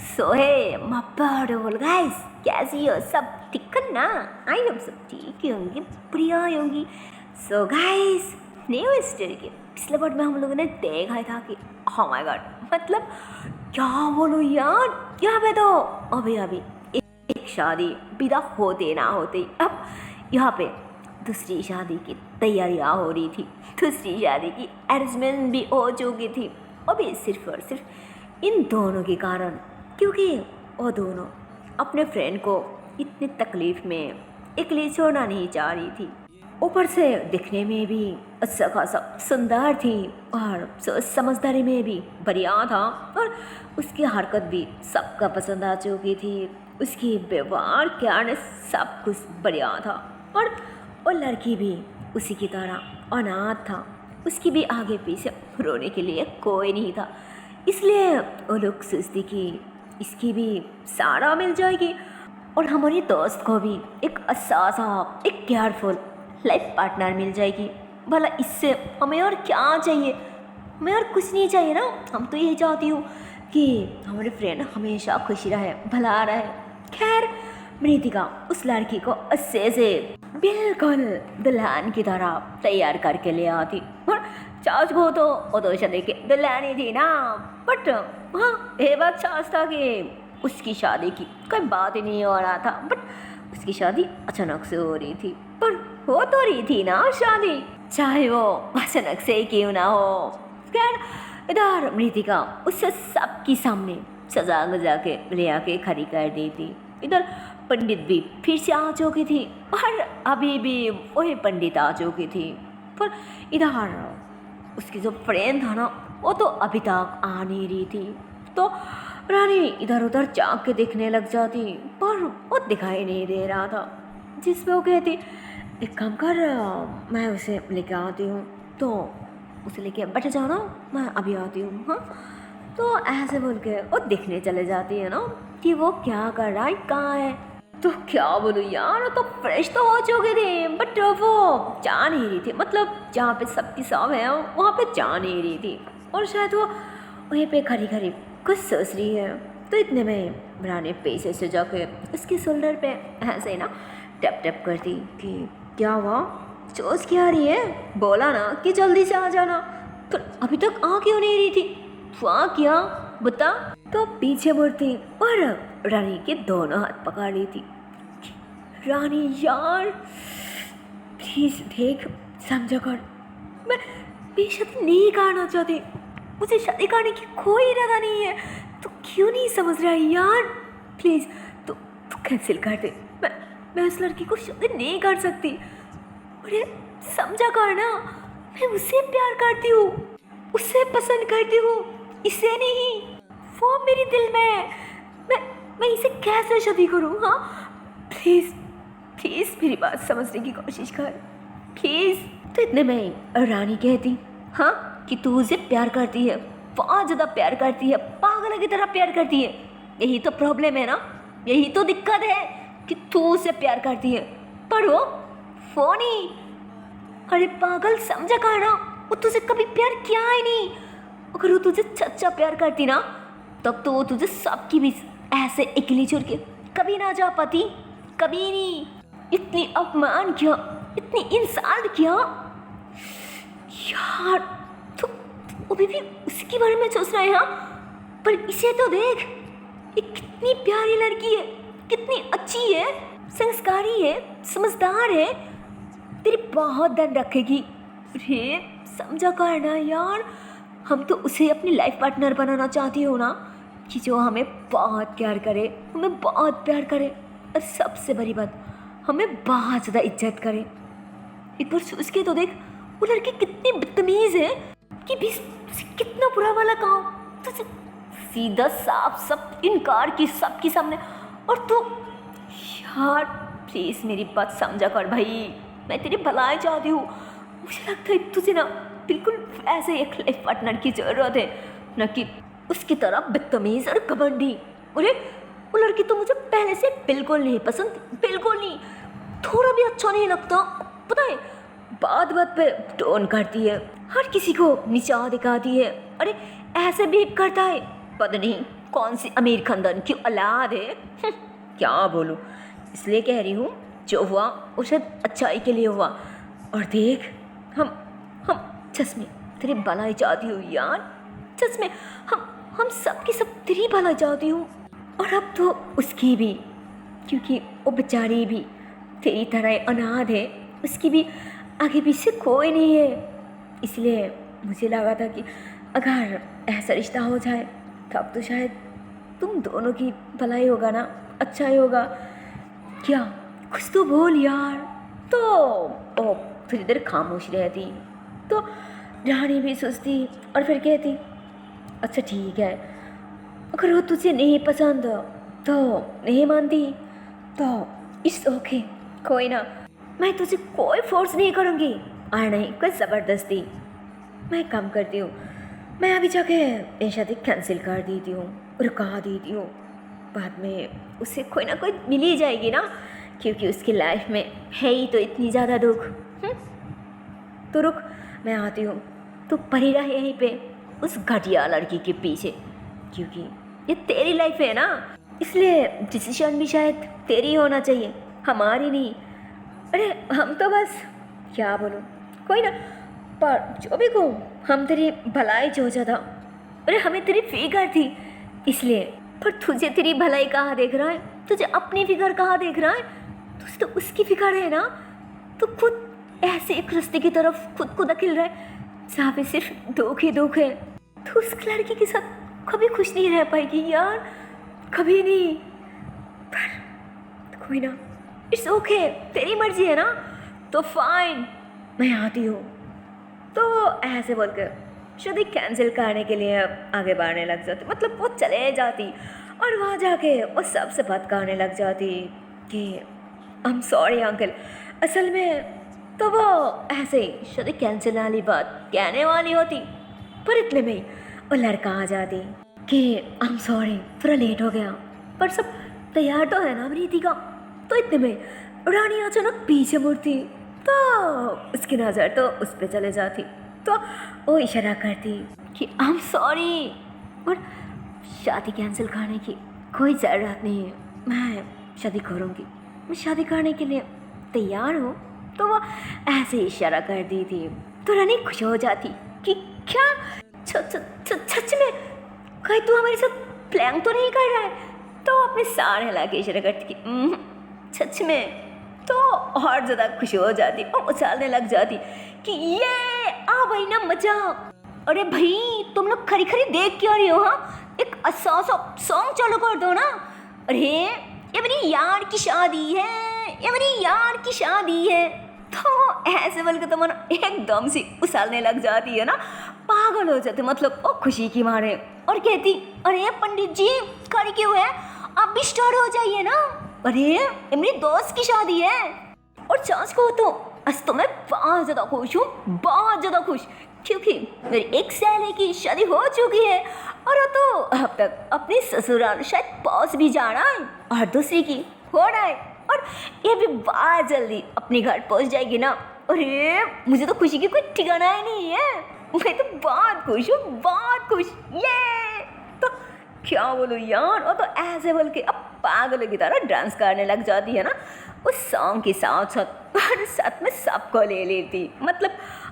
सो है my guys, कैसी हो? सब ठीक है ना? आई होप सब ठीक ही होंगी, बढ़िया ही होंगी। सो गाइस, न्यू स्टोरी के पिछले पार्ट में हम लोगों ने देखा था कि ओह माय गॉड, मतलब क्या बोलूं यार, यहाँ पे तो अभी अभी एक शादी विदा होते ना होते अब यहाँ पे दूसरी शादी की तैयारियाँ हो रही थी। दूसरी शादी की अरेंजमेंट भी हो चुकी थी, अभी सिर्फ और सिर्फ इन दोनों के कारण, क्योंकि वो दोनों अपने फ्रेंड को इतनी तकलीफ़ में अकेले छोड़ना नहीं चाह रही थी। ऊपर से दिखने में भी अच्छा खासा सुंदर थी और सोच समझदारी में भी बढ़िया था, और उसकी हरकत भी सबका पसंद आ चुकी थी। उसकी व्यवहार क्या सब कुछ बढ़िया था, और वो लड़की भी उसी की तरह अनाथ था। उसकी भी आगे पीछे रोने के लिए कोई नहीं था, इसलिए वो लोग सोचती कि इसकी भी सहारा मिल जाएगी और हमारी दोस्त को भी एक अच्छा सा एक केयरफुल लाइफ पार्टनर मिल जाएगी। भला इससे हमें और क्या चाहिए? हमें और कुछ नहीं चाहिए ना। हम तो यही चाहती हूँ कि हमारे फ्रेंड हमेशा खुशी रहे, भला रहे। खैर, मृतिका उस लड़की को अच्छे से बिल्कुल दुल्हन की तरह तैयार करके ले आती, और चाच को तो वो तो शादी की दुल्हन ही थी ना। बट हाँ, ये बात सच था कि उसकी शादी की कोई बात ही नहीं हो रहा था, बट उसकी शादी अचानक से हो रही थी। पर हो तो रही थी ना शादी, चाहे वो अचानक से क्यों ना हो। खैर, इधर मृतिका उससे सबके सामने सजा गजा के ले आके खड़ी कर दी थी। इधर पंडित भी फिर से आ चुकी थी, और अभी भी वही पंडित आ चुकी थी। पर इधर उसकी जो फ्रेंड था ना, वो तो अभी तक आ नहीं रही थी। तो रानी इधर उधर झांक के देखने लग जाती, पर वो दिखाई नहीं दे रहा था। जिसमें वो कहती, एक काम कर, मैं उसे लेके आती हूँ। तो उसे लेके बैठ जाओ ना, मैं अभी आती हूँ। हाँ, तो ऐसे बोल के वो देखने चले जाती है ना कि वो क्या कर रहा है, कहाँ है। तो क्या बोलूँ यार, तो फ्रेश तो हो चुके थे, बट वो जा नहीं रही थी। मतलब जहाँ पे सबकी सब है वहाँ पे जा नहीं रही थी, और शायद वो वहीं पे खड़ी खड़ी कुछ सोच रही है। तो इतने में रानी पैसे से जाके उसके शोल्डर पे ऐसे ही ना टैप टैप करती कि क्या हुआ, सोच क्या रही है, बोला ना कि जल्दी से आ जाना। तो अभी तक आ क्यों नहीं रही थी, वहाँ क्या बता। तो पीछे मुड़ती और रानी के दोनों हाथ पकड़ ली थी। रानी यार, प्लीज देख, समझा कर, मैं शादी नहीं करना चाहती, मुझे शादी करने की कोई इरादा नहीं है। तो क्यों नहीं समझ रहा है यार, प्लीज तो कैंसिल कर दे। मैं उस लड़की को शादी नहीं कर सकती। अरे समझा कर ना, मैं उससे प्यार करती हूँ, उससे पसंद करती हूँ, इसे नहीं। वो मेरे दिल में है, मैं इसे कैसे शादी करूँ? हाँ प्लीज प्लीज मेरी बात समझने की कोशिश कर, प्लीज। तो इतने में रानी कहती, हाँ, कि तू उसे प्यार करती है, बहुत ज़्यादा प्यार करती है, पागल की तरह प्यार करती है। यही तो प्रॉब्लम है ना, यही तो दिक्कत है कि तू उसे प्यार करती है, पर वो नहीं। अरे पागल, समझा कर ना, वो तुझे कभी प्यार किया ही नहीं। अगर वो तुझे सच्चा प्यार करती ना, तब तो वो तुझे सबकी भी ऐसे अकेली छोड़ के कभी ना जा पाती, कभी नहीं। इतनी अपमान किया, इतनी इंसल्ट किया यार। तो अभी भी उसके बारे में सोच रहा है? हाँ, पर इसे तो देख, ये कितनी प्यारी लड़की है, कितनी अच्छी है, संस्कारी है, समझदार है, तेरी बहुत ध्यान रखेगी। अरे समझा कर ना यार, हम तो उसे अपनी लाइफ पार्टनर बनाना चाहती हो ना, कि जो हमें बहुत प्यार करे, हमें बहुत प्यार करे, और सबसे बड़ी बात, हमें बहुत ज़्यादा इज्जत करे। एक बार सोच के तो देख, वो लड़की कितनी बदतमीज है कि भी कितना बुरा वाला काम, तो सीधा साफ सब इनकार की सबके सामने। और तो यार प्लीज मेरी बात समझा कर भाई, मैं तेरी भलाई चाहती हूँ। मुझे लगता है तुझे ना बिल्कुल ऐसे एक लाइफ पार्टनर की जरूरत है, न कि उसकी तरह बदतमीज और घमंडी। अरे वो लड़की तो मुझे पहले से बिल्कुल नहीं पसंद, बिल्कुल नहीं, थोड़ा भी अच्छा नहीं लगता। पता है, बात बात पे टोन करती है, हर किसी को नीचा दिखाती है। अरे ऐसे भी करता है, पता नहीं कौन सी अमीर खानदान की औलाद है। क्या बोलूँ, इसलिए कह रही हूँ जो हुआ वो शायद अच्छाई के लिए हुआ। और देख हम सच में तेरी भलाई चाहती हूँ यार, सच में हम सब की सब तेरी भलाई चाहती हूँ। और अब तो उसकी भी, क्योंकि वो बेचारी भी तेरी तरह अनाथ है, उसकी भी आगे पीछे कोई नहीं है। इसलिए मुझे लगा था कि अगर ऐसा रिश्ता हो जाए तब तो शायद तुम दोनों की भलाई होगा ना, अच्छा ही होगा। क्या कुछ तो बोल यार। तो ओ थोड़ी देर खामोश रहती तो रानी भी सोचती और फिर कहती अच्छा ठीक है, अगर वो तुझे नहीं पसंद तो नहीं मानती तो इट्स ओके, कोई ना, मैं तुझे कोई फोर्स नहीं करूँगी और नहीं कोई ज़बरदस्ती। मैं काम करती हूँ, मैं अभी जाके ये शादी कैंसिल कर देती हूँ, रुका देती हूँ। बाद में उसे कोई ना कोई मिल ही जाएगी ना, क्योंकि उसकी लाइफ में है ही तो इतनी ज़्यादा दुख। तो रुक, मैं आती हूँ, तो पड़ी रहे यहीं पे उस घटिया लड़की के पीछे, क्योंकि ये तेरी लाइफ है ना, इसलिए डिसीजन भी शायद तेरी होना चाहिए, हमारी नहीं। अरे हम तो बस क्या बोलूँ, कोई ना, पर जो भी कहूँ हम तेरी भलाई सोचा था। अरे हमें तेरी फिक्र थी इसलिए, पर तुझे तेरी भलाई कहाँ देख रहा है, तुझे अपनी फिक्र कहाँ देख रहा है, तुझे तो उसकी फिक्र है ना। तो खुद ऐसे एक रास्ते की तरफ खुद को धकेल रहा है जहाँ पे सिर्फ दुख ही दुख है। तो उस लड़की के साथ कभी खुश नहीं रह पाएगी यार, कभी नहीं। पर कोई ना, इट्स ओके, तेरी मर्जी है ना, तो फाइन, मैं आती हूँ। तो ऐसे बोलकर शादी कैंसिल करने के लिए आगे बढ़ने लग जाती, मतलब वो चले जाती और वहाँ जाके वो सबसे बात करने लग जाती कि आई एम सॉरी अंकल, असल में तो वो ऐसे ही शादी कैंसिल वाली बात कहने वाली होती, पर इतने में ही वो लड़का आ जाती कि आई एम सॉरी थोड़ा लेट हो गया, पर सब तैयार तो है ना प्रीति का। तो इतने में रानी अचानक पीछे मुड़ती तो उसकी नज़र तो उस पर चले जाती, तो वो इशारा करती कि आई एम सॉरी और शादी कैंसिल करने की कोई ज़रूरत नहीं है, मैं शादी करूँगी, मैं शादी करने के लिए तैयार हूँ। तो वो ऐसे इशारा कर दी थी, तो रानी खुश हो जाती कि क्या सच में कहीं तू हमारे साथ प्लान तो नहीं कर रहा है। तो अपने सारे ला के इशारा करती कि सच में। तो और ज़्यादा खुश हो जाती और उछालने लग जाती कि ये आ भाई ना मजा। अरे भाई तुम लोग खरी खरी देख क्यों रही हो, हाँ, एक अच्छा सा सॉन्ग चालू कर दो ना। अरे ये मेरी यार की शादी है, ये मेरी यार की शादी है। तो ऐसे बोल के तो मन एकदम से उछालने लग जाती है ना, पागल हो जाते मतलब वो खुशी की मारे, और कहती अरे पंडित जी खड़ी क्यों है, आप भी स्टार्ट हो जाइए ना। अरे ये मेरी दोस्त की शादी है और चांस को तो आज तो मैं बहुत ज़्यादा खुश हूँ, बहुत ज़्यादा खुश, क्योंकि मेरी एक सहेली की शादी हो चुकी है और वो तो अब तक अपने ससुराल शायद पहुँच भी जा रहा है और दूसरी की हो रहा है और ये भी बहुत जल्दी अपने घर पहुँच जाएगी ना। अरे मुझे तो खुशी की कोई ठिकाना ही नहीं है, मैं तो बहुत खुश हूँ, बहुत खुश। ये तो क्या बोलूँ यार, वो तो ऐसे बोल के अब पागलों की तरह डांस करने लग जाती है ना उस सॉन्ग के साथ साथ, और साथ में सबको ले लेती, मतलब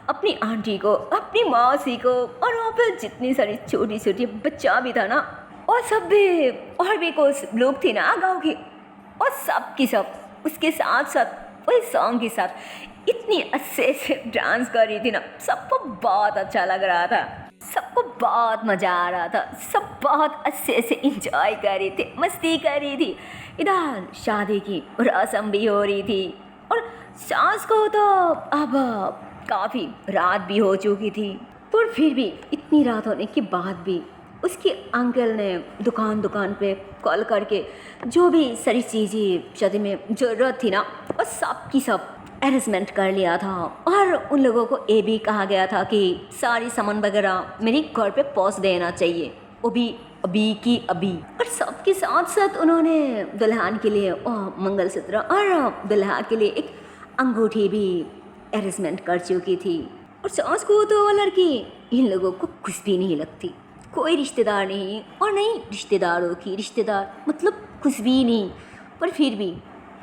अपनी आंटी को, अपनी मौसी को, और वहाँ पर जितनी सारी छोटी छोटी बच्चा भी था ना, और सब भी और भी कुछ लोग थे ना गाँव के, और सब की सब उसके साथ साथ वही सॉन्ग के साथ इतनी अच्छे से डांस कर रही थी ना, सबको बहुत अच्छा लग रहा था, सबको बहुत मज़ा आ रहा था, सब बहुत अच्छे से इंजॉय कर रही थी, मस्ती कर रही थी। इधर शादी की रस्म भी हो रही थी और सास को तो अब काफ़ी रात भी हो चुकी थी, पर फिर भी इतनी रात होने के बाद भी उसके अंकल ने दुकान पे कॉल करके जो भी सारी चीज़ें शादी में ज़रूरत थी ना, और सब की सब अरेंजमेंट कर लिया था। और उन लोगों को ये भी कहा गया था कि सारी सामान वगैरह मेरे घर पे पहुंच देना चाहिए, वो भी अभी की अभी। और सबके साथ साथ उन्होंने दुल्हन के लिए मंगलसूत्र और दुल्हा के लिए एक अंगूठी भी अरेंजमेंट कर चुकी थी। और सास को तो वो लड़की इन लोगों को कुछ भी नहीं लगती, कोई रिश्तेदार नहीं, और नहीं रिश्तेदारों की रिश्तेदार, मतलब कुछ भी नहीं। पर फिर भी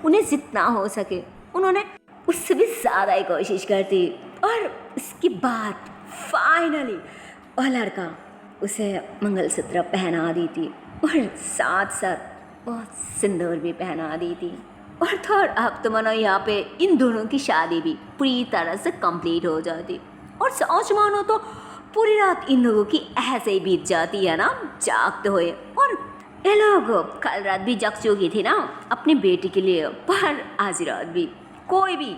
उन्हें जितना हो सके उन्होंने उससे भी ज़्यादा ही कोशिश करती। और उसके बाद फाइनली वह लड़का उसे मंगलसूत्र पहना दी थी, और साथ साथ बहुत सिंदूर भी पहना दी थी। और थोड़ा अब तो मानो यहाँ पे इन दोनों की शादी भी पूरी तरह से कंप्लीट हो जाती। और सोच मानो तो पूरी रात इन लोगों की ऐसे ही बीत जाती है ना, जागते हुए। और ये लोग कल रात भी जग चुकी थी ना अपनी बेटी के लिए, पर आज रात भी कोई भी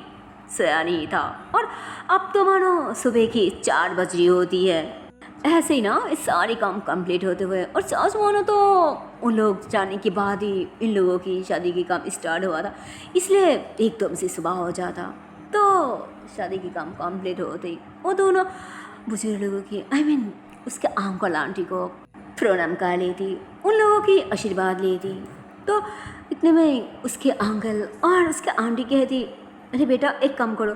सोया नहीं था। और अब तो मानो सुबह की 4 बज रही होती है, ऐसे ही ना इस सारे काम कंप्लीट होते हुए। और सच मानो तो उन लोग जाने के बाद ही इन लोगों की शादी की काम स्टार्ट हुआ था, इसलिए एकदम से सुबह हो जाता। तो शादी की काम कंप्लीट होते ही वो दोनों बुजुर्ग लोगों की उसके अंकल आंटी को प्रणाम कर लेती, उन लोगों की आशीर्वाद लेती। तो इतने में उसके अंकल और उसके आंटी कहती, अरे बेटा एक काम करो,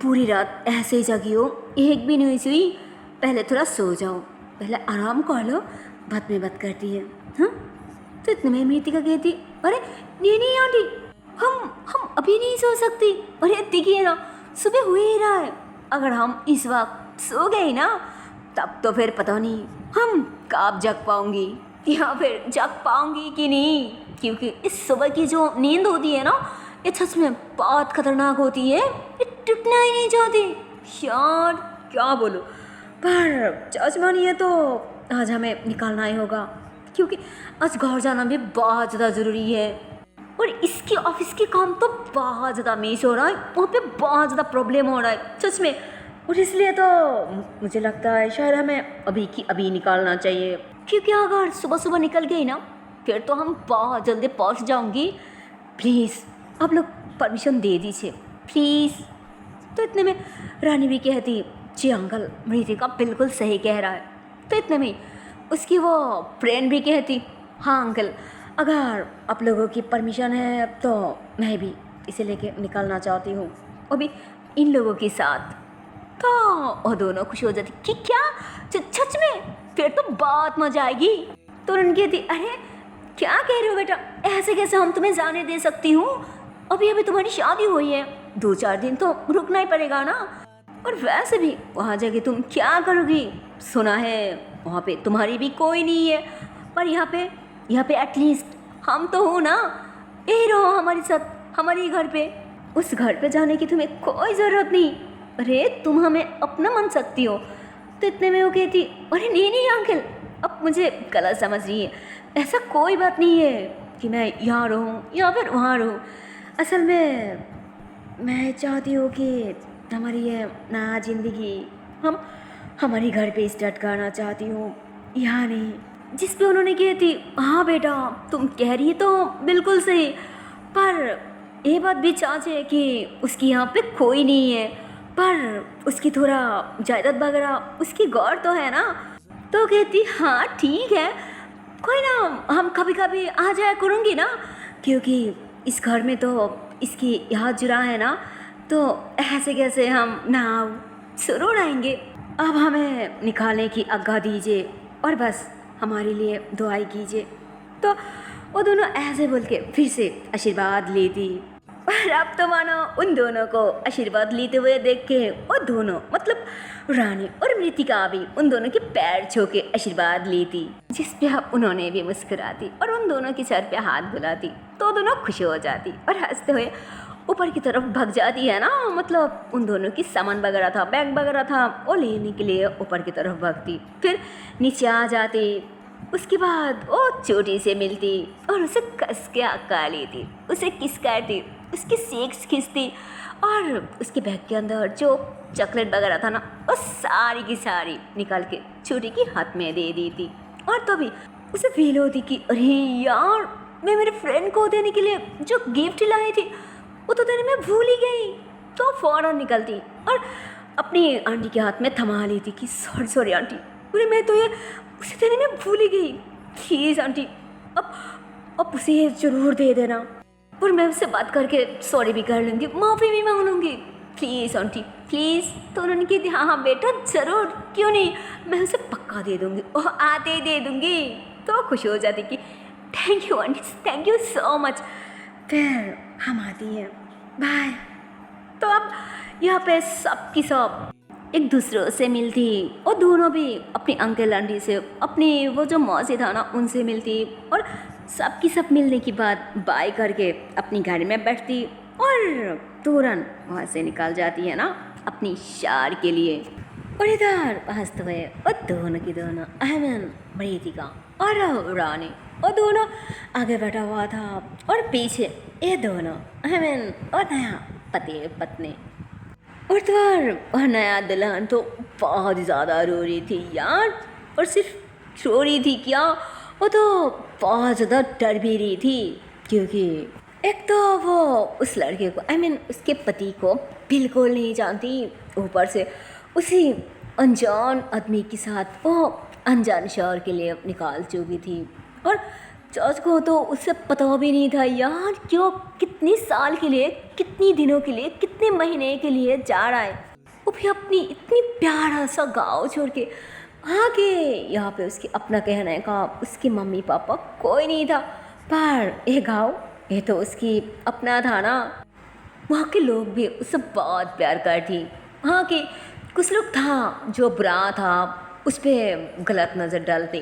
पूरी रात ऐसे ही जगी हो, एक भी नहीं सोई, पहले थोड़ा सो जाओ, पहले आराम कर लो, बाद में बात करती है। हाँ, तो इतने में मृतिका कहती, अरे नहीं नहीं आंटी, हम अभी नहीं सो सकती, अरे देखिए ना सुबह हो ही रहा है, अगर हम इस वक्त सो गए ना तब तो फिर पता नहीं हम कब जग पाऊंगी या फिर जग पाऊंगी कि नहीं, क्योंकि इस सुबह की जो नींद होती है ना ये सच में बहुत खतरनाक होती है, ये टूटना ही नहीं चाहती यार, क्या बोलो। पर चाच मानिए तो आज हमें निकालना ही होगा, क्योंकि आज घर जाना भी बहुत ज़्यादा ज़रूरी है। और इसके ऑफिस के काम तो बहुत ज़्यादा मिस हो रहा है, वहाँ पे बहुत ज़्यादा प्रॉब्लम हो रहा है सच में। और इसलिए तो मुझे लगता है शायद हमें अभी की अभी निकालना चाहिए, क्योंकि अगर सुबह सुबह निकल गई ना फिर तो हम बहुत जल्दी पहुँच जाऊँगी। प्लीज़ आप लोग परमिशन दे दीजिए प्लीज़। तो इतने में रानी भी कहती, जी अंकल मृतिका बिल्कुल सही कह रहा है। तो इतने में उसकी वो फ्रेंड भी कहती, हाँ अंकल अगर आप लोगों की परमिशन है तो मैं भी इसे लेके निकलना चाहती हूँ, वो भी इन लोगों के साथ। तो वो दोनों खुश हो जाती कि क्या सच में, फिर तो बहुत मजा आएगी। तो उन्होंने कहती, अरे क्या कह रहे हो बेटा, ऐसे कैसे हम तुम्हें जाने दे सकती हूँ, अभी अभी तुम्हारी शादी हुई है, 2-4 दिन तो रुकना ही पड़ेगा ना। और वैसे भी वहाँ जाके तुम क्या करोगी, सुना है वहाँ पे तुम्हारी भी कोई नहीं है, पर यहाँ पे एटलीस्ट हम तो हो ना, यही रहो हमारे साथ हमारे घर पे। उस घर पे जाने की तुम्हें कोई ज़रूरत नहीं, अरे तुम हमें अपना मान सकती हो। तो इतने में वो कहती, अरे नहीं नहीं अंकल अब मुझे गलत समझ रही है, ऐसा कोई बात नहीं है कि मैं यहाँ रहूँ या फिर वहाँ रहूँ। असल में मैं चाहती हूँ कि हमारी ये नया ज़िंदगी हम हमारे घर पे स्टार्ट करना चाहती हूँ, यहाँ नहीं। जिस पे उन्होंने कही थी, हाँ बेटा तुम कह रही तो बिल्कुल सही, पर ये बात भी सच है कि उसकी यहाँ पे कोई नहीं है, पर उसकी थोड़ा जायदाद वगैरह उसकी गौर तो है ना। तो कहती, हाँ ठीक है कोई ना, हम कभी कभी आ जाया करूँगी ना, क्योंकि इस घर में तो इसकी याद जुड़ा है ना, तो ऐसे कैसे हम ना ज़रूर आएंगे। अब हमें निकालने की आज्ञा दीजिए और बस हमारे लिए दुआई कीजिए। तो वो दोनों ऐसे बोल के फिर से आशीर्वाद लेती। और अब तो मानो उन दोनों को आशीर्वाद लेते हुए देख के वो दोनों मतलब रानी और मृतिका भी उन दोनों के पैर छू के आशीर्वाद लेती, जिस पे अब उन्होंने भी मुस्कुराती और उन दोनों के सर पे हाथ बुलाती। तो दोनों खुश हो जाती और हंसते हुए ऊपर की तरफ भाग जाती है ना, मतलब उन दोनों की सामान वगैरह था, बैग वगैरह था, वो लेने के लिए ऊपर की तरफ भागती, फिर नीचे आ जाती। उसके बाद वो चोटी से मिलती और उसे कस के हक्का लेती, उसे किस करती, उसकी सेक्स खींचती और उसके बैग के अंदर जो चॉकलेट वगैरह था ना वो सारी की सारी निकाल के चोटी के हाथ में दे दी थी। और तभी उसे फील होती कि अरे यार मैं मेरे फ्रेंड को देने के लिए जो गिफ्ट लाई थी वो तो देने में भूल ही गई। तो फ़ौरन निकलती और अपनी आंटी के हाथ में थमा लेती कि सॉरी आंटी, अरे मैं तो ये उसे देने में भूल ही गई, प्लीज़ आंटी अब उसे ये ज़रूर दे देना, और मैं उससे बात करके सॉरी भी कर लूँगी, माफ़ी भी मांग लूँगी, प्लीज़ आंटी प्लीज़। तो उन्होंने कहती हाँ हाँ बेटा ज़रूर, क्यों नहीं, मैं उसे पक्का दे दूँगी और आते ही दे दूँगी। तो खुश हो जाती कि thank you aunty, thank you so much. फिर हम आती हैं बाय। तो अब यहाँ पे सब की सब एक दूसरों से मिलती और दोनों भी अपने अंकल आंटी से, अपनी वो जो मौसी था ना उनसे मिलती और सब की सब मिलने के बाद बाय करके अपनी गाड़ी में बैठती और तुरंत वहाँ से निकल जाती है ना अपनी शहर के लिए। और इधर हंसते हुए और दोनों की दोनों अहमद प्रीतिका और रानी और दोनों आगे बैठा हुआ था और पीछे ये दोनों अहमद और नया पति पत्नी। और नया दुल्हन तो बहुत ज़्यादा रो रही थी यार। और सिर्फ रो रही थी क्या, वो तो बहुत ज़्यादा डर भी रही थी, क्योंकि एक तो वो उस लड़के को उसके पति को बिल्कुल नहीं जानती, ऊपर से उसी अनजान आदमी के साथ वो अनजान शहर के लिए निकाल चुकी थी। और जॉर्ज को तो उससे पता भी नहीं था यार क्यों कितने साल के लिए, कितने दिनों के लिए, कितने महीने के लिए जा रहा है, वो भी अपनी इतनी प्यारा सा गाँव छोड़ के आगे। यहाँ पे उसकी अपना कहने का उसकी मम्मी पापा कोई नहीं था, पर ये गाँव ये तो उसकी अपना था ना। वहाँ के लोग भी उससे बहुत प्यार करती। वहाँ के कुछ लोग था जो बुरा था, उस पर गलत नज़र डालते,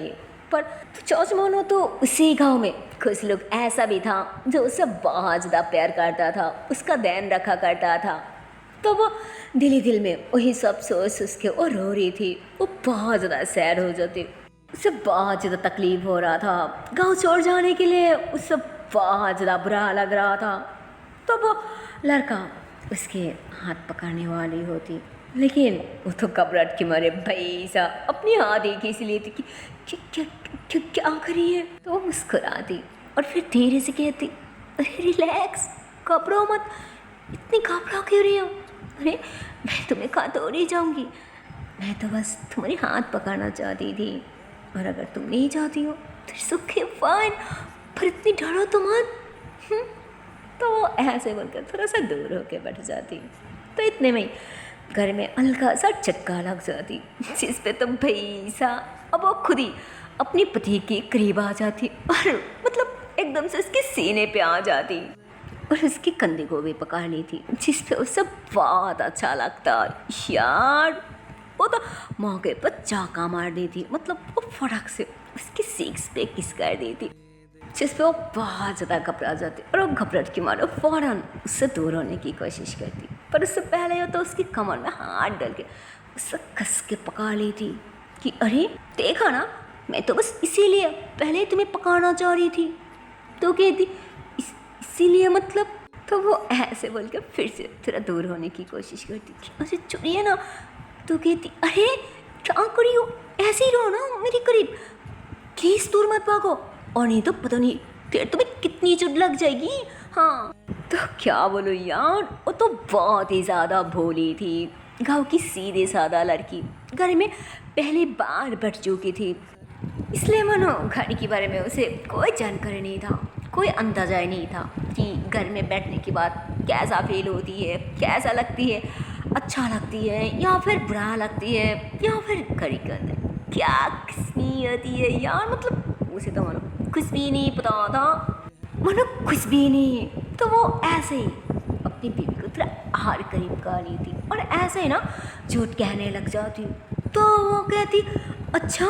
पर जॉर्ज मोनो तो उसी गांव में कुछ लोग ऐसा भी था जो उससे बहुत ज़्यादा प्यार करता था, उसका ध्यान रखा करता था। तो वो दिल ही दिल में वही सब सोच उसके और रो रही थी। वो बहुत ज़्यादा सैड हो जाती, उससे बहुत ज़्यादा तकलीफ़ हो रहा था। गांव छोड़ जाने के लिए उससे बहुत ज़्यादा बुरा लग रहा था। तो वो लड़का उसके हाथ पकड़ने वाली होती, लेकिन वो तो घबराहट के मारे भाई सा अपनी हाथ एक ही लेती कि क्या करी है। तो वो मुस्कुराती और फिर धीरे से कहती अरे रिलैक्स, घबराओ मत, इतनी घबरा क्यों रही हो, अरे मैं तुम्हें कहाँ तोड़ी जाऊँगी, मैं तो बस तुम्हारे हाथ पकड़ना चाहती थी, और अगर तुम नहीं चाहती हो तो सुखे फाइन, पर इतनी डरो तो मत। तो वो ऐसे बोलकर थोड़ा सा दूर होकर बैठ जाती। तो इतने में घर में हल्का सा झटका लग जाती, जिस पे तो भाई सा अब वो खुद ही अपने पति के करीब आ जाती और मतलब एकदम से उसके सीने पे आ जाती और उसके कंधे को भी पकड़ ली थी, जिस पे उसे बहुत अच्छा लगता यार। वो तो मौके पर चाका मार दी थी, मतलब वो फटक से उसकी सीक्स पे किस कर दी थी, जिस पे वो बहुत ज़्यादा घबरा जाती और वो घबराहट के मारे फ़ौरन उससे दूर होने की कोशिश करती। पर उससे पहले वो तो उसकी कमर में हाथ डाल के उससे कस के पकड़ ली थी कि अरे देखा ना, मैं तो बस इसीलिए पहले तुम्हें पकड़ना चाह रही थी। तो कहती इसीलिए मतलब, तो वो ऐसे बोल के फिर से थोड़ा दूर होने की कोशिश करती कि उसे छुड़िए ना। तो कहती अरे क्या करी हो, ऐसे ही रहो ना मेरे करीब, प्लीज़ दूर मत भागो, और नहीं तो पता नहीं फिर तुम्हें कितनी चोट लग जाएगी। हाँ तो क्या बोलो यार, वो तो बहुत ही ज़्यादा भोली थी, गाँव की सीधे सादा लड़की, घर में पहली बार बैठ चुकी थी, इसलिए मानो गाड़ी के बारे में उसे कोई जानकारी नहीं था, कोई अंदाजा ही नहीं था कि घर में बैठने के बाद कैसा फील होती है, कैसा लगती है, अच्छा लगती है या फिर बुरा लगती है, या फिर गाड़ी के अंदर क्या किस्मी होती है यार। मतलब उसे तो मानो कुछ भी नहीं पता था, मानो कुछ भी नहीं। तो वो ऐसे ही अपनी बीवी को थोड़ा हार करीब कर ली थी और ऐसे ही ना झूठ कहने लग जाती। तो वो कहती अच्छा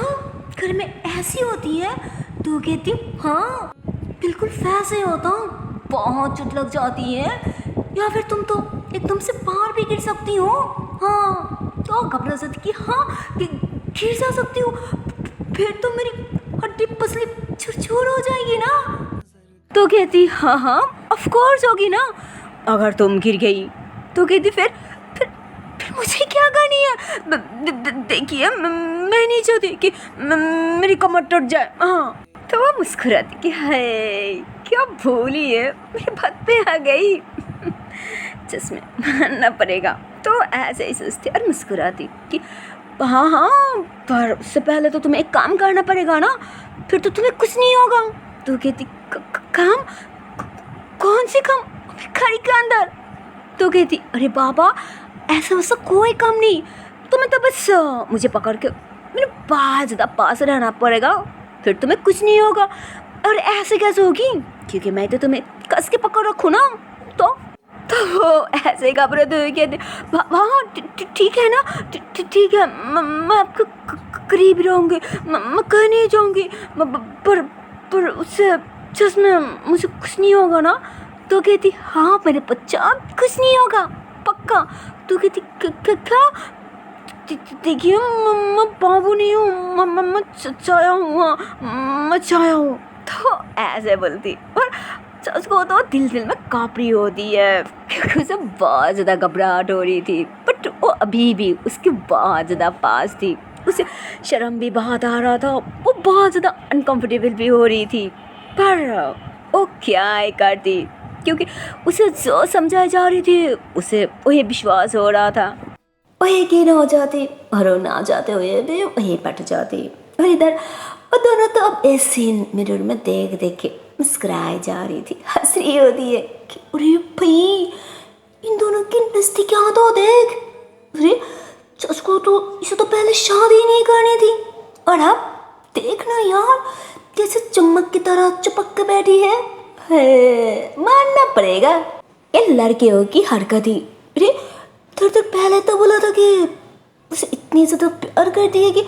घर में ऐसी होती है, तो कहती हाँ बिल्कुल वैसे होता हूँ, बहुत चोट लग जाती है, या फिर तुम तो एकदम से बाहर भी गिर सकती हो। हाँ तो घबरा जाती कि हाँ गिर जा सकती हो, फिर तो मेरी हड्डी पसली छुर हो जाएगी ना। तो कहती हाँ हाँ ऑफ कोर्स होगी ना, अगर तुम गिर गई तो कहती फिर मुझे क्या करनी है, देखिए मैं नहीं चाहती कि मेरी कमर टूट जाए। हाँ तो वो मुस्कुराती कि हाय क्या भोली है, मेरे बात पे आ गई, जिसमें मानना पड़ेगा। तो ऐसे ही सोचती और मुस्कुराती कि हाँ हाँ पर उससे पहले तो तुम्हें एक काम करना पड़ेगा ना, फिर तो तुम्हें कुछ नहीं होगा। तो कहती काम, कौन सी काम, गाड़ी के अंदर। तो कहती अरे बाबा ऐसा वैसा कोई काम नहीं, तुम्हें तो बस मुझे पकड़ के मेरे बहुत ज़्यादा पास रहना पड़ेगा, फिर तुम्हें कुछ नहीं होगा। और ऐसे कैसे होगी, क्योंकि मैं तो तुम्हें कस के पकड़ रखूँ ना। तो वो ऐसे घबराते हुए कहते, हाँ ठीक है ना, ठीक है, मैं आपके करीब रहूँगी, मैं कहीं नहीं जाऊँगी, पर उससे सच में मुझे कुछ नहीं होगा ना। तो कहती, हाँ मेरे बच्चा कुछ नहीं होगा पक्का। तो कहती, क्या? देखिए मैं बाबू नहीं हूँ, मैं चाया हूँ, हाँ मैं चाया हूँ। तो ऐसे बोलती, और उसको तो दिल में काँपड़ी होती है, क्योंकि उसे बहुत ज़्यादा घबराहट हो रही थी। बट वो अभी भी उसके बहुत ज़्यादा पास थी, उसे शर्म भी बहुत आ रहा था, वो बहुत ज़्यादा अनकंफर्टेबल भी हो रही थी। पर वो क्या ही करती, क्योंकि उसे जो समझाई जा रही थी उसे वही विश्वास हो रहा था। वो यकीन हो जाती और वो ना जाते हुए भी वही पट जाती। और इधर वो दोनों तो अब इस सीन मिरर में देख देख के मुस्कुराई जा रही थी, हंस रही होती है कि अरे भाई इन दोनों की नज़दीकियाँ तो देख, अरे उसको तो इसे तो पहले शादी नहीं करनी थी, और अब देखना यार कैसे चमक की तरह चिपक के बैठी है। मानना पड़ेगा ये लड़कियों की हरकत ही। अरे थोड़ी देर पहले तो बोला था कि उसे इतनी ज़्यादा प्यार करती है कि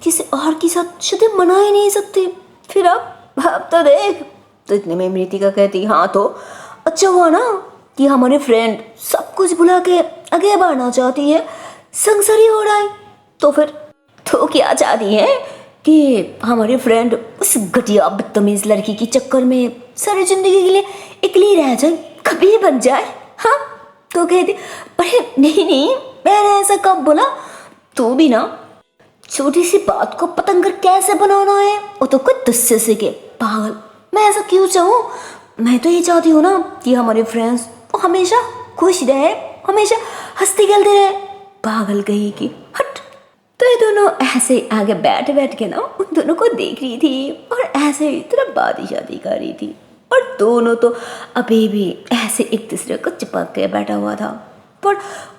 किसी और के साथ शादी मना ही नहीं सकती, फिर अब तो देख। तो इतने में मृतिका कहती, हाँ तो अच्छा हुआ ना कि हमारी फ्रेंड सब कुछ भुला के आगे बढ़ना चाहती है, संसारी हो रहा है, तो फिर तो क्या चाहती है कि हमारी फ्रेंड उस घटिया बदतमीज लड़की के चक्कर में सारी जिंदगी के लिए अकेली रह जाए, कभी बन जाए। हाँ तो कहती, अरे नहीं मैंने ऐसा कब बोला, तू भी ना छोटी सी बात को पतंगर कैसे बनाना है वो तो कोई दुस्से से के पागल। मैं ऐसा क्यों चाहूँ, मैं तो ये चाहती हूँ ना कि हमारे फ्रेंड्स वो हमेशा खुश रहे, हमेशा हंसते खेलते रहे, पागल कहीं की हट। तो ये दोनों ऐसे आगे बैठ के ना उन दोनों को देख रही थी और ऐसे ही तरह बात शादी कर रही थी, और दोनों तो अभी भी ऐसे एक दूसरे को चिपक के बैठा हुआ था। पर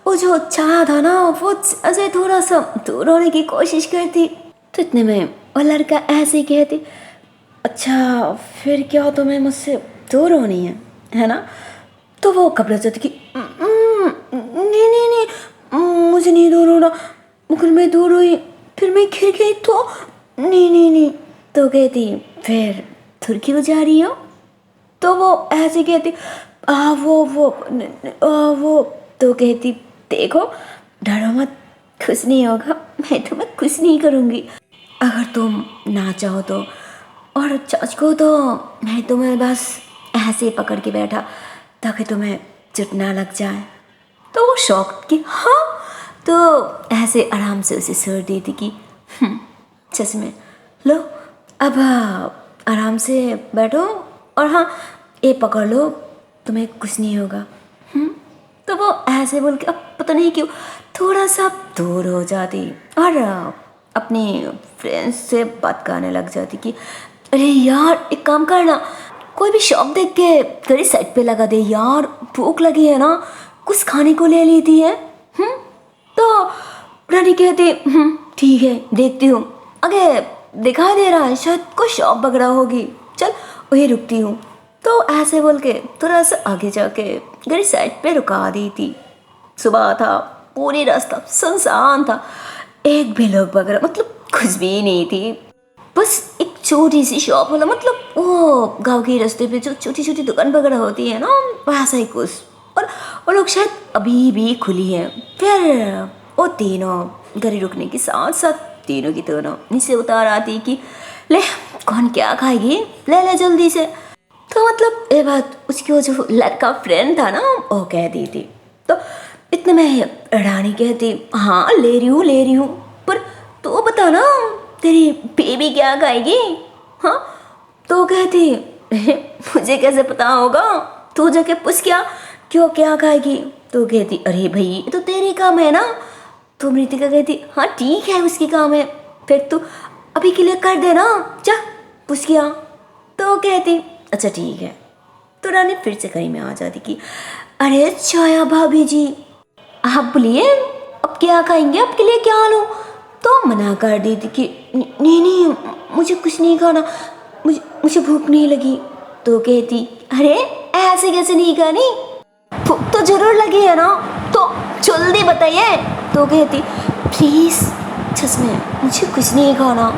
वो जो चाह था ना वो ऐसे थोड़ा सा दूर होने की कोशिश करती। तो इतने में वो लड़का ऐसे ही कहती, अच्छा फिर क्या तुम्हें मुझसे दूर होनी है ना। तो वो घबरा जाती कि नहीं मुझे नहीं दूर होना, अगर मैं दूर हुई फिर मैं गिर गई तो नहीं। तो कहती, फिर दूर क्यों जा रही हो। तो वो ऐसे कहती, वो तो कहती, देखो डरो मत, कुछ नहीं होगा, मैं तुम्हें कुछ नहीं करूँगी अगर तुम ना चाहो तो। और चाच को तो मैं तुम्हें बस ऐसे ही पकड़ के बैठा ताकि तुम्हें चोट ना लग जाए। तो वो शॉक कि हाँ, तो ऐसे आराम से उसे सर देती कि सच में लो अब आराम से बैठो, और हाँ ये पकड़ लो, तुम्हें कुछ नहीं होगा। तो वो ऐसे बोल के अब पता नहीं क्यों थोड़ा सा दूर हो जाती और अपनी फ्रेंड्स से बात करने लग जाती कि अरे यार एक काम करना, कोई भी शॉप देख के तेरी साइड पे लगा दे यार, भूख लगी है ना, कुछ खाने को ले लेती है। तो रानी कहती ठीक है देखती हूँ, आगे दिखाई दे रहा है शायद कोई शॉप वगैरह होगी, चल वही रुकती हूँ। तो ऐसे बोल के थोड़ा सा आगे जाके गाड़ी साइड पे रुका दी थी। सुबह था, पूरी रास्ता सुनसान था, एक भी लोग वगैरह मतलब कुछ भी नहीं थी, बस एक छोटी सी शॉप वाला, मतलब वो गांव के रास्ते पे जो छोटी छोटी दुकान वगैरह होती है ना वैसा ही कुछ, और वो लोग शायद अभी भी खुली है। फिर वो तीनों गाड़ी रुकने के साथ साथ तीनों की दोनों नीचे उतार आती कि ले कौन क्या खाएगी, ले जल्दी से। तो मतलब ये बात उसकी वो जो लड़का फ्रेंड था ना वो कह दी थी। तो इतने में रानी कहती हाँ ले रही हूँ, पर तो बता ना तेरी बेबी क्या खाएगी। हाँ तो कहती मुझे कैसे पता होगा, तू जाके पूछ क्यों क्या खाएगी। तो कहती अरे भाई ये तो तेरी काम है ना। तो मृतिका कहती हाँ ठीक है उसकी काम है, फिर तू अभी के लिए कर देना, जा पूछ किया। तो कहती अच्छा ठीक है। तो रानी फिर से कहीं में आ जाती कि अरे छाया भाभी जी आप बोलिए अब क्या खाएंगे, आपके लिए क्या लूँ? तो मना कर दी थी कि नहीं नहीं, मुझे कुछ नहीं खाना, मुझे भूख नहीं लगी। तो कहती अरे ऐसे कैसे नहीं खानी, भूख तो जरूर लगी है ना, तो जल्दी बताइए। तो कहती प्लीज़ सच में मुझे कुछ नहीं खाना।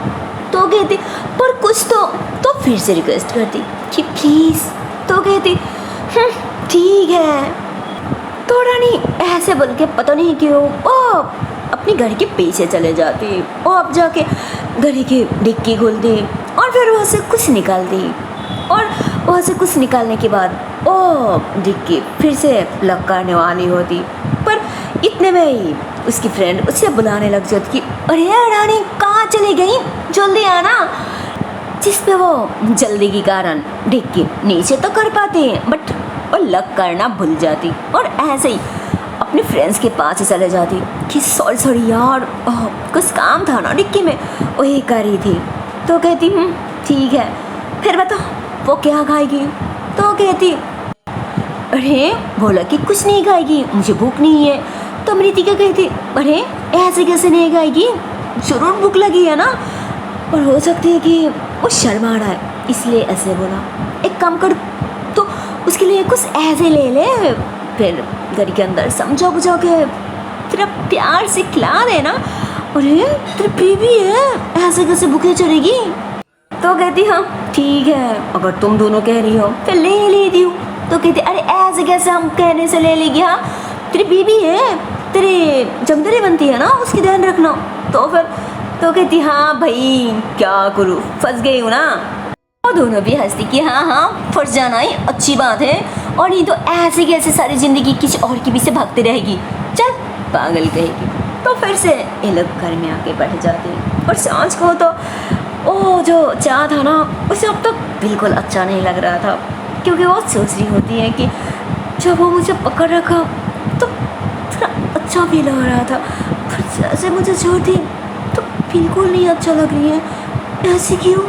तो कहती पर कुछ तो फिर से रिक्वेस्ट करती कि प्लीज़। तो कहती ठीक है। तो रानी ऐसे बोल के पता नहीं क्यों वो अपनी घर के पीछे चले जाती। वो अब जाके घर की डिक्की खोलती और फिर वहाँ से कुछ निकालती, और वहाँ से कुछ निकालने के बाद वो डिक्की फिर से लॉक करने वाली होती। पर इतने में ही उसकी फ्रेंड उसे बुलाने लग जाती कि अरे रानी कहाँ चली गई, जल्दी आना। जिस पे वो जल्दी के कारण डिक्की नीचे तो कर पाती है बट वो लॉक करना भूल जाती, और ऐसे ही अपने फ्रेंड्स के पास ही चले जाती कि सॉरी यार, कुछ काम था ना डिक्की में, वही कर रही थी। तो कहती ठीक है, फिर बताओ वो क्या खाएगी। तो कहती अरे बोला कि कुछ नहीं खाएगी, मुझे भूख नहीं है। तो मृतिका कहती अरे ऐसे कैसे नहीं खाएगी, जरूर भूख लगी है ना, और हो सकती है कि वो शर्मा रहा है इसलिए ऐसे बोला। एक काम कर, तो उसके लिए कुछ ऐसे ले ले, फिर घर के अंदर समझा बुझा के तेरा प्यार से खिला देना। अरे तेरी बीवी है, ऐसे कैसे भूखे चलेगी। तो कहती हाँ ठीक है, अगर तुम दोनों कह रही हो फिर ले लेती हूँ। तो कहती अरे ऐसे कैसे हम कहने से ले लेगी, हाँ तेरी बीवी है, तेरे जमदरे बनती है ना, उसकी ध्यान रखना। तो फिर तो कहती हाँ भाई क्या करूँ, फंस गई हूँ ना। और दोनों भी हंसती कि हाँ फंस जाना ही अच्छी बात है, और नहीं तो ऐसे कैसे सारी ज़िंदगी किसी और के पीछे भागती रहेगी, चल पागल कहेगी। तो फिर से ये लोग घर में आके बैठ जाते हैं, और सांझ को तो वो जो चाय था ना उसे अब तक बिल्कुल अच्छा नहीं लग रहा था, क्योंकि वो सोच रही होती है कि जब वो मुझे पकड़ रखा तो थोड़ा अच्छा फील हो रहा था, पर जैसे मुझे छोड़ दी तो बिल्कुल नहीं अच्छा लग रही है, ऐसे क्यों।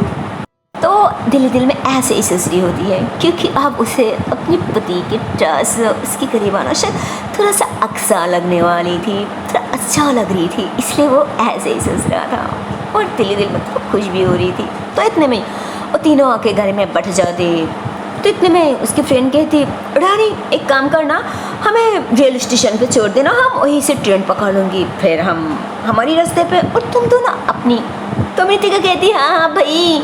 तो दिल में ऐसे ही सोच रही होती है, क्योंकि अब उसे अपने पति के ट्रस्ट उसके करीब आना शायद थोड़ा सा अक्सा लगने वाली थी, थोड़ा अच्छा लग रही थी, इसलिए वो ऐसे ही सोच रहा था, और दिल में तो खुश भी हो रही थी। तो इतने में वो तीनों आके घर में बैठ जाते। तो इतने में उसकी फ्रेंड कहती रानी एक काम करना, हमें रेल स्टेशन पे छोड़ देना, हम वहीं से ट्रेन पकड़ लूँगी, फिर हम हमारी रास्ते पे और तुम दोनों अपनी। तो मृतिका कहती हाँ भाई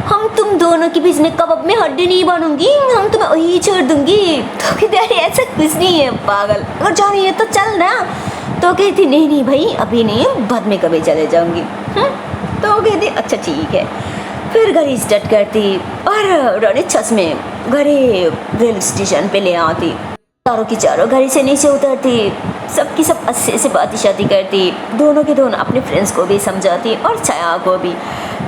हम तुम दोनों के बीच में कबाब में हड्डी नहीं बनूंगी, हम तुम्हें वही छोड़ दूंगी। तो कहती अरे ऐसा कुछ नहीं है पागल, अगर जानी है तो चल ना। तो कहती नहीं भाई अभी नहीं, बाद में कभी चले जाऊंगी। तो कहती अच्छा ठीक है। फिर गाड़ी स्टार्ट करती और रानी छस में गाड़ी रेल स्टेशन पे ले आती, चारों की चारों गाड़ी से नीचे उतरती, सबकी सब अच्छे से बातें शादी करती, दोनों के दोनों अपने फ्रेंड्स को भी समझाती और छाया को भी।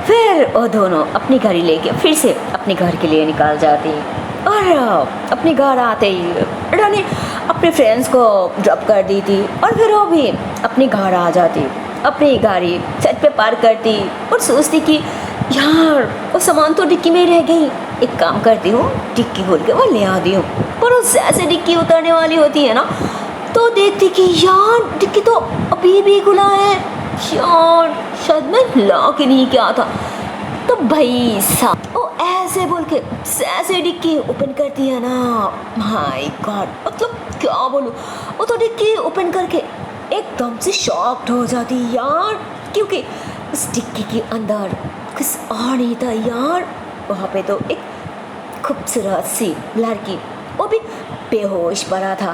फिर वो दोनों अपनी गाड़ी लेके फिर से अपने घर के लिए निकाल जाती, और अपने घर आते ही रानी अपने फ्रेंड्स को ड्रॉप कर दी थी, और फिर वो भी अपने घर आ जाती, अपनी गाड़ी छत पे पार्क करती और सोचती कि यार वो सामान तो डिक्की में रह गई, एक काम करती हूँ डिक्की खोल के वो ले आती हूँ। पर वो जैसे डिक्की उतरने वाली होती है ना, तो देखती कि यार डिक्की तो अभी भी खुला है, यार शायद मैं लॉक ही नहीं किया था। तो भाई साहब वो ऐसे बोल के ऐसे डिक्की ओपन करती है ना, माय गॉड मतलब क्या बोलूँ, वो तो डिक्की ओपन करके एकदम से शॉक्ड हो जाती यार, क्योंकि उस डिक्की के अंदर कुछ और नहीं था यार। वहाँ पे तो एक खूबसूरत सी लड़की, वो भी बेहोश पड़ा था।